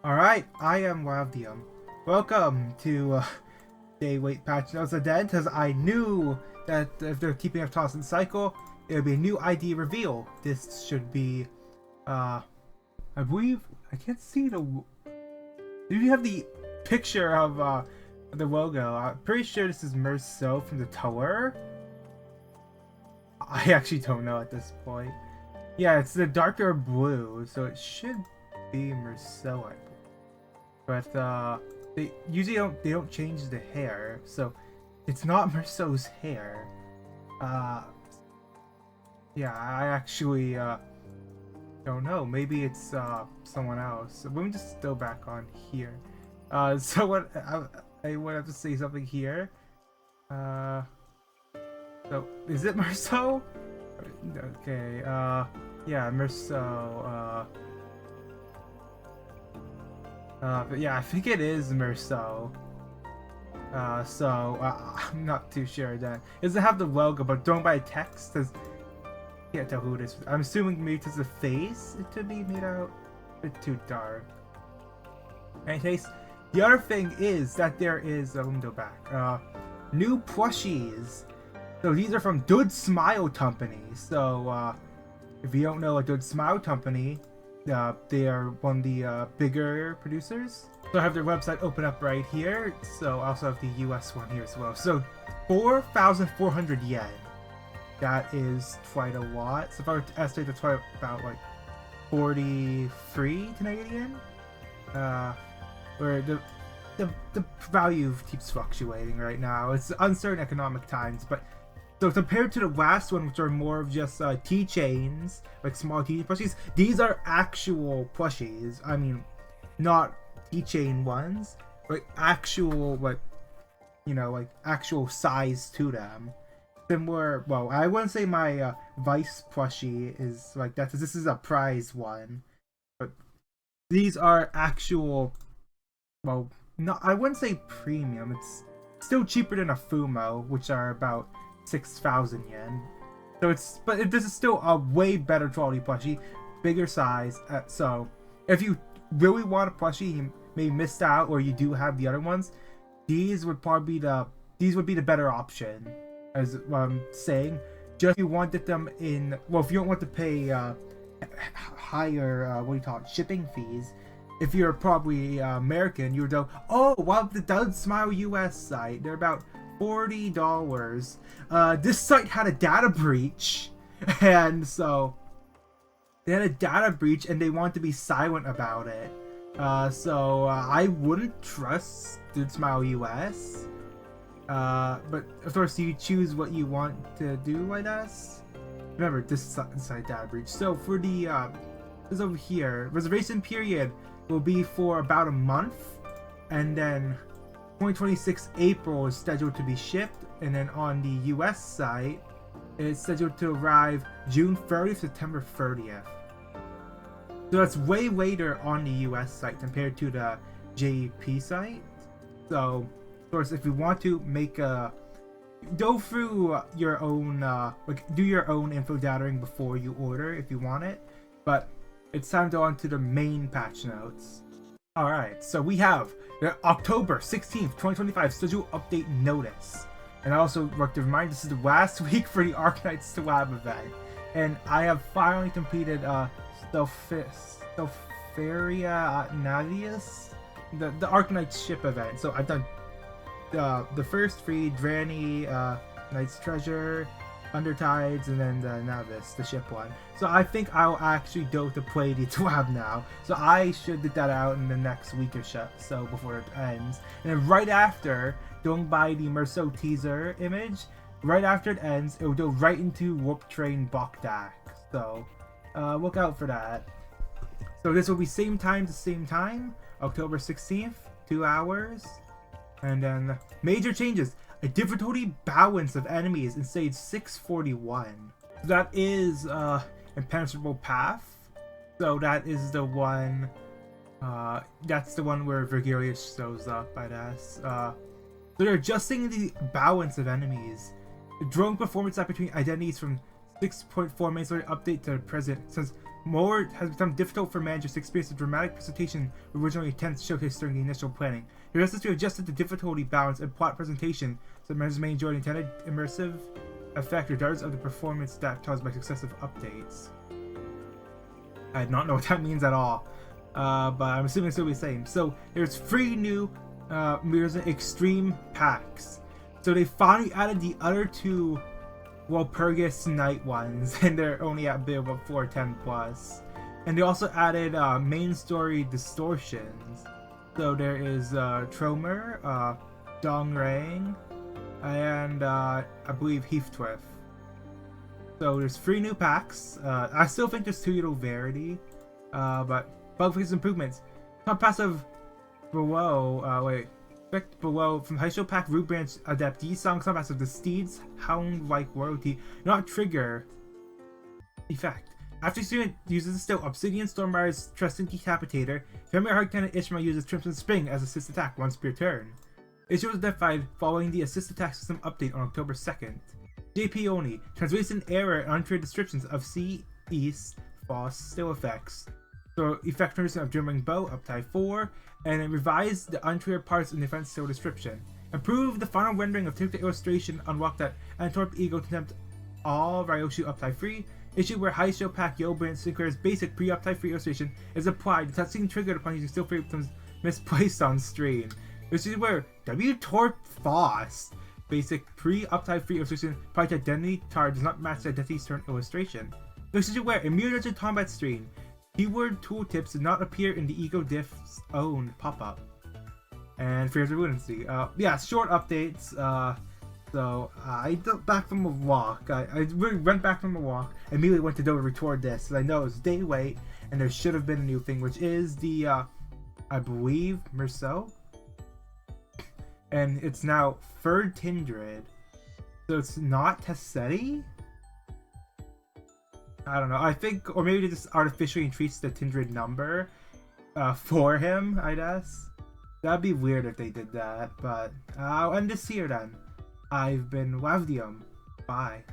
Alright, I am Wavdium. Welcome to Day Wait Patch Notes again, because I knew that if they're keeping up Toss and Cycle, it would be a new ID reveal. This should be, I believe, I can't see the... Do you have the picture of the logo? I'm pretty sure this is Meursault from the tower. I actually don't know at this point. Yeah, it's the darker blue, so it should be Meursault, I believe. But they usually don't change the hair, so it's not Meursault's hair. Yeah, I actually don't know. Maybe it's someone else. So let me just go back on here. So what I would have to say something here. So is it Meursault? Okay. Yeah, Meursault. But yeah, I think it is Meursault. I'm not too sure then. It doesn't have the logo, but don't buy text, because I can't tell who it is. I'm assuming maybe it's the face it could be made out. A bit too dark. In any case, the other thing is that there is, let me go back, new plushies. So these are from Goodsmile Company. So, if you don't know a Goodsmile Company, they are one of the bigger producers. So I have their website open up right here. So I also have the US one here as well. So 4,400 yen. That is quite a lot. So if I were to estimate, that's probably about like 43 Canadian. Where the value keeps fluctuating right now. It's uncertain economic times, but so compared to the last one, which are more of just keychains, like small keychain plushies, these are actual plushies. I mean, not keychain ones, but actual, like, you know, like actual size to them. Similar, well, I wouldn't say my Vice plushie is like that, because this is a prize one. But these are actual, well, no, I wouldn't say premium. It's still cheaper than a Fumo, which are about 6,000 yen. So this is still a way better quality plushie, bigger size. So if you really want a plushie, you may miss out, or you do have the other ones, these would be the better option, as what I'm saying. Just if you wanted them in, well, if you don't want to pay higher shipping fees. If you're probably American, you would go, oh, well, the Goodsmile US site, they're about $40. This site had a data breach, and so they had a data breach, and they want to be silent about it. I wouldn't trust Goodsmile US. But of course, you choose what you want to do, I guess. Remember, this site data breach. So for the this over here, reservation period will be for about a month, and then 2026 April is scheduled to be shipped, and then on the US site, it's scheduled to arrive June 30th, September 30th. So that's way later on the US site compared to the JP site. So, of course, if you want to make go through your own, do your own info gathering before you order if you want it. But it's time to go on to the main patch notes. Alright, so we have the October 16th, 2025 schedule update notice. And I also like to remind, this is the last week for the Arknight Lab event. And I have finally completed Stopharia Navius, the Arknight ship event. So I've done the first three, Granny, Knight's Treasure, Undertides, and then the Navis, the ship one. So I think I'll actually go to play the lab now. So I should get that out in the next week or so before it ends. And then right after, going by the Meursault teaser image, right after it ends, it will go right into Warp Train Bokdak. So look out for that. So this will be same time, October 16th, 2 hours. And then major changes. A difficulty balance of enemies in stage 641. That is Impenetrable Path. So that is the one. That's the one where Virgilius shows up, I guess. So they're adjusting the balance of enemies. The drone performance gap between identities from 6.4 main story update to present, since more has become difficult for managers to experience the dramatic presentation originally intended to showcase during the initial planning. He has to adjust the difficulty balance and plot presentation so that managers may enjoy the intended immersive effect regardless of the performance that caused by successive updates. I do not know what that means at all, but I'm assuming it's going to be the same. So there's 3 new Meursault Extereme packs. So they finally added the other 2 Walpurgis night ones, and they're only at bid of 410 plus. And they also added main story distortions. So there is Tromer, Dongrang, and I believe Heathcliff. So there's 3 new packs. I still think there's too little variety, but bug fix improvements. Top passive below. Effect below from High Show Pack Root Branch Adaptee Song Top passive the Steed's Hound like royalty not trigger effect. After student uses the still Obsidian Stormrider's Trusting Decapitator, Family Hard Cannon Ishmael uses Crimson Spring as assist attack once per turn. Issue was identified following the assist attack system update on October 2nd. JP only. Translates an error and unclear descriptions of Sea, East, Foss, still effects. So effect version of Dreaming Bow up to 4, and then revise the unclear parts in the defense still description. Improve the final rendering of typical illustration, unlock that Antorp Eagle to attempt all Ryoshu up to 3. Issue where High Show Pack Yo Brand Sinclair's basic pre-up type 3 illustration is applied. The touchscreen triggered upon using still free becomes misplaced on screen. This is where W Torp Foss basic pre-uptype free illustration applied to identity card does not match the identity's turn illustration. This is where Immune Combat Stream keyword tooltips did not appear in the Ego Diff's own pop-up. And Fears of Lunacy. Yeah, short updates. So I got back from a walk. I really went back from a walk. Immediately went to Dover to record this. I know it was day late, and there should have been a new thing, which is the I believe Meursault. And it's now third Kindred. So it's not Cassetti? I don't know. I think, or maybe they just artificially increased the Kindred number for him, I guess. That'd be weird if they did that, but I'll end this here then. I've been Wavdium. Bye.